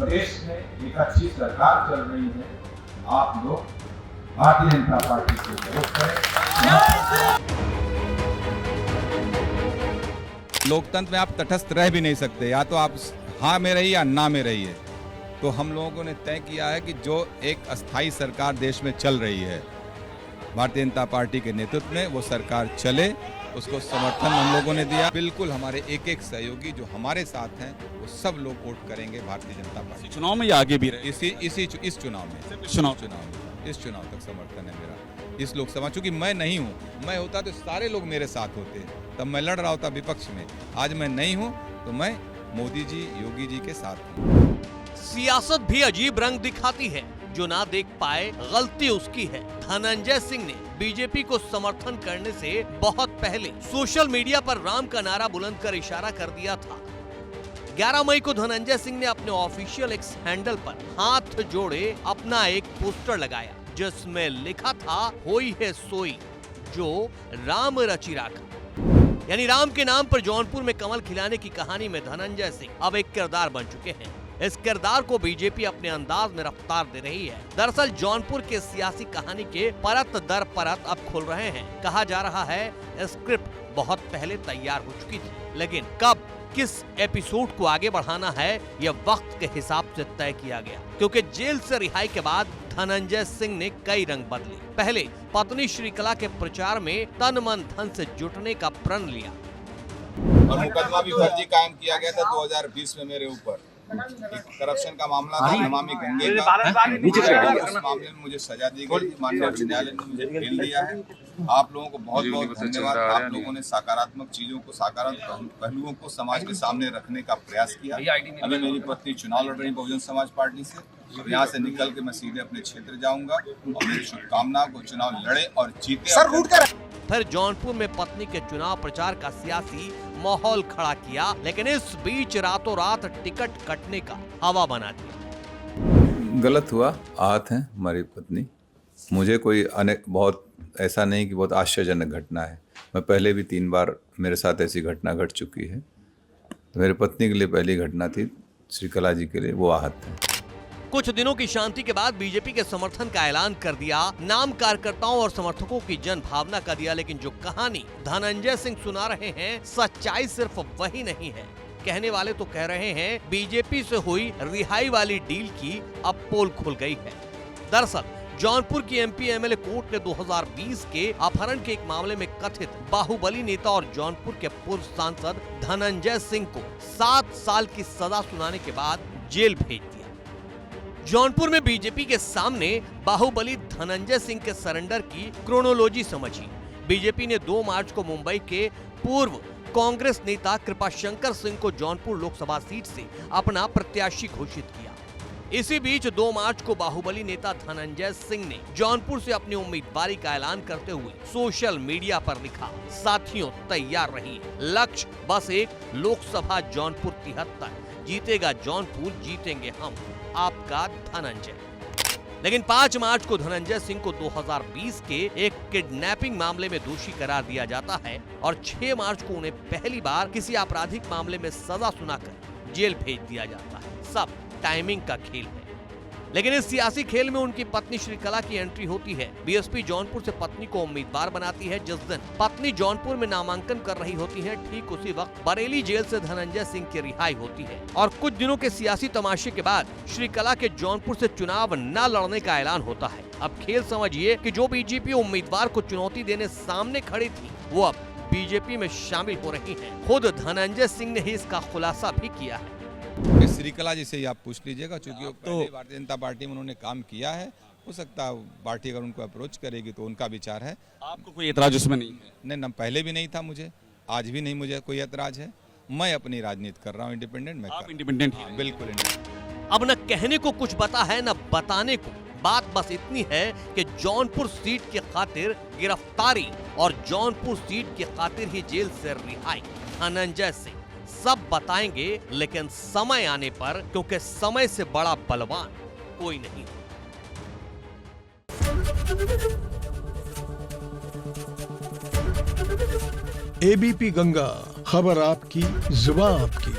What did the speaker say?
प्रदेश में एक अच्छी सरकार चल रही है। आप लोग भारतीय जनता पार्टी को वोट करें। लोकतंत्र में आप तटस्थ रह भी नहीं सकते, या तो आप हाँ में रहिए या ना में रहिए। तो हम लोगों ने तय किया है कि जो एक अस्थाई सरकार देश में चल रही है भारतीय जनता पार्टी के नेतृत्व में, वो सरकार चले, उसको समर्थन हम लोगों ने दिया। बिल्कुल हमारे एक एक सहयोगी जो हमारे साथ हैं वो सब लोग वोट करेंगे भारतीय जनता पार्टी। चुनाव में या आगे भी रहे? इस चुनाव में, इस चुनाव तक समर्थन है मेरा। इस लोकसभा, चूंकि मैं नहीं हूँ, मैं होता तो सारे लोग मेरे साथ होते, तब मैं लड़ रहा होता विपक्ष में। आज मैं नहीं हूँ तो मैं मोदी जी, योगी जी के साथ हूँ। सियासत भी अजीब रंग दिखाती है। जो ना देख पाए गलती उसकी है। धनंजय सिंह ने बीजेपी को समर्थन करने से बहुत पहले सोशल मीडिया पर राम का नारा बुलंद कर इशारा कर दिया था। 11 मई को धनंजय सिंह ने अपने ऑफिशियल एक्स हैंडल पर हाथ जोड़े अपना एक पोस्टर लगाया, जिसमें लिखा था, होई है सोई जो राम रचि राखा। यानी राम के नाम पर जौनपुर में कमल खिलाने की कहानी में धनंजय सिंह अब एक किरदार बन चुके हैं। इस किरदार को बीजेपी अपने अंदाज में रफ्तार दे रही है। दरअसल जौनपुर के सियासी कहानी के परत दर परत अब खुल रहे हैं। कहा जा रहा है स्क्रिप्ट बहुत पहले तैयार हो चुकी थी, लेकिन कब किस एपिसोड को आगे बढ़ाना है यह वक्त के हिसाब से तय किया गया, क्योंकि जेल से रिहाई के बाद धनंजय सिंह ने कई रंग बदले। पहले पत्नी श्रीकला के प्रचार में तन मन धन से जुटने का प्रण लिया और मुकदमा भी फर्जी कायम किया गया था 2020 में मेरे ऊपर। करप्शन का मामला था, नमामि गंगे का। उस मामले में मुझे सजा दी गई। माननीय उच्च न्यायालय ने मुझे खेल दिया है। आप लोगों को बहुत बहुत धन्यवाद। आप लोगों ने सकारात्मक चीजों को, सकारात्मक पहलुओं को समाज के सामने रखने का प्रयास किया। अभी मेरी पत्नी चुनाव लड़ रही बहुजन समाज पार्टी से। यहाँ से निकल के मैं सीधे अपने क्षेत्र जाऊंगा और मेरी शुभकामना को चुनाव लड़े और जीते। फिर जौनपुर में पत्नी के चुनाव प्रचार का सियासी माहौल खड़ा किया, लेकिन इस बीच रातों रात टिकट कटने का हवा बना दिया। गलत हुआ, आहत हैं हमारी पत्नी। मुझे कोई बहुत ऐसा नहीं कि बहुत आश्चर्यजनक घटना है। मैं पहले भी 3 बार मेरे साथ ऐसी घटना घट चुकी है। तो मेरी पत्नी के लिए पहली घटना थी, श्रीकला जी के लिए वो आहत हैं। कुछ दिनों की शांति के बाद बीजेपी के समर्थन का ऐलान कर दिया। नाम कार्यकर्ताओं और समर्थकों की जन भावना का दिया, लेकिन जो कहानी धनंजय सिंह सुना रहे हैं, सच्चाई सिर्फ वही नहीं है। कहने वाले तो कह रहे हैं बीजेपी से हुई रिहाई वाली डील की अब पोल खुल गई है। दरअसल जौनपुर की एमपी एमएलए कोर्ट ने 2020 के अपहरण के एक मामले में कथित बाहुबली नेता और जौनपुर के पूर्व सांसद धनंजय सिंह को 7 साल की सजा सुनाने के बाद जेल भेज दिया। जौनपुर में बीजेपी के सामने बाहुबली धनंजय सिंह के सरेंडर की क्रोनोलॉजी समझी। बीजेपी ने 2 मार्च को मुंबई के पूर्व कांग्रेस नेता कृपाशंकर सिंह को जौनपुर लोकसभा सीट से अपना प्रत्याशी घोषित किया। इसी बीच 2 मार्च को बाहुबली नेता धनंजय सिंह ने जौनपुर से अपनी उम्मीदवारी का ऐलान करते हुए सोशल मीडिया पर लिखा, साथियों तैयार रहिए, लक्ष्य बस एक, लोकसभा जौनपुर 73, जीतेगा जौनपुर, जीतेंगे हम, आपका धनंजय। लेकिन 5 मार्च को धनंजय सिंह को 2020 के एक किडनैपिंग मामले में दोषी करार दिया जाता है और 6 मार्च को उन्हें पहली बार किसी आपराधिक मामले में सजा सुनाकर जेल भेज दिया जाता है। सब टाइमिंग का खेल है। लेकिन इस सियासी खेल में उनकी पत्नी श्रीकला की एंट्री होती है। बीएसपी जौनपुर से पत्नी को उम्मीदवार बनाती है। जिस दिन पत्नी जौनपुर में नामांकन कर रही होती है, ठीक उसी वक्त बरेली जेल से धनंजय सिंह की रिहाई होती है। और कुछ दिनों के सियासी तमाशे के बाद श्रीकला के जौनपुर से चुनाव न लड़ने का ऐलान होता है। अब खेल समझिए कि जो बीजेपी उम्मीदवार को चुनौती देने सामने खड़ी थी, वो अब बीजेपी में शामिल हो रही है। खुद धनंजय सिंह ने ही इसका खुलासा भी किया है। श्रीकला जी से ही आप पूछ लीजिएगा, चूंकि तो भारतीय जनता पार्टी में उन्होंने काम किया है। हो सकता है पार्टी अगर उनको अप्रोच करेगी तो उनका विचार है। आपको कोई एतराज उसमें नहीं है? नहीं, न पहले भी नहीं था मुझे, आज भी नहीं मुझे कोई एतराज है। मैं अपनी राजनीति कर रहा हूँ, इंडिपेंडेंट। मैं आप इंडिपेंडेंट हैं? बिल्कुल इंडिपेंडेंट। अब न कहने को कुछ बता है न बताने को। बात बस इतनी है कि जौनपुर सीट की खातिर गिरफ्तारी और जौनपुर सीट की खातिर ही जेल से रिहाई धनंजय सिंह सब बताएंगे, लेकिन समय आने पर, क्योंकि समय से बड़ा बलवान कोई नहीं। एबीपी गंगा, खबर आपकी, जुबान आपकी।